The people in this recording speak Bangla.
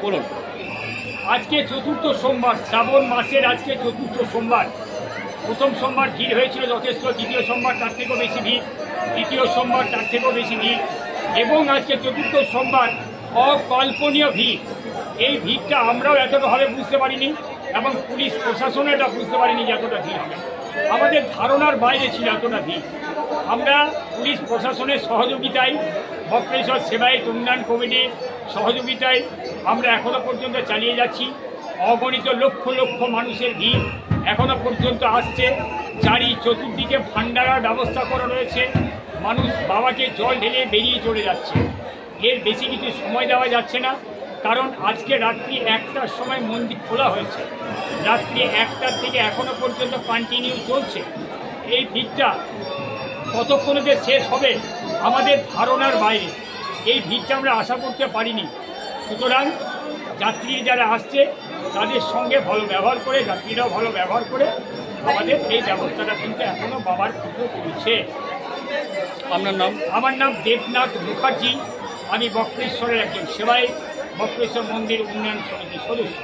বলুন। আজকে চতুর্থ সোমবার, শ্রাবণ মাসের আজকে চতুর্থ সোমবার। প্রথম সোমবার ভিড় হয়েছিল যথেষ্ট, দ্বিতীয় সোমবার তার থেকেও বেশি ভিড়, তৃতীয় সোমবার তার থেকেও বেশি ভিড়, এবং আজকে চতুর্থ সোমবার অকল্পনীয় ভিড়। এই ভিড়টা আমরাও এতটাভাবে বুঝতে পারিনি এবং পুলিশ প্রশাসনও এটা বুঝতে পারিনি যে এতটা ভিড় হবে। আমাদের ধারণার বাইরে ছিল এতটা ভিড়। আমরা পুলিশ প্রশাসনের সহযোগিতায়, বক্রেশ্বর সেবায়ত উন্নয়ন কমিটির সহযোগিতায় আমরা এখনও পর্যন্ত চালিয়ে যাচ্ছি। অগণিত লক্ষ লক্ষ মানুষের ভিড় এখনও পর্যন্ত আসছে। চারি চতুর্দিকে ভান্ডারার ব্যবস্থা করা রয়েছে। মানুষ বাবাকে জল ঢেলে বেরিয়ে চলে যাচ্ছে। এর বেশি কিছু সময় দেওয়া যাচ্ছে না, কারণ আজকে রাত্রি 1টার সময় মন্দির খোলা হয়েছে। রাত্রি 1টার থেকে এখনও পর্যন্ত কন্টিনিউ চলছে। এই ভিড়টা কতক্ষণে যে শেষ হবে আমাদের ধারণার বাইরে। এই ভিড়টা আমরা আশা করতে পারিনি। সুতরাং যাত্রী যারা আসছে তাদের সঙ্গে ভালো ব্যবহার করে, যাত্রীরাও ভালো ব্যবহার করে আমাদের এই ব্যবস্থাটা কিন্তু এখনও বাবার পুজো চলছে। আপনার নাম? আমার নাম দেবনাথ মুখার্জি। আমি বক্রেশ্বরের একজন সেবায়ত, বক্রেশ্বর মন্দির উন্নয়ন সমিতির সদস্য।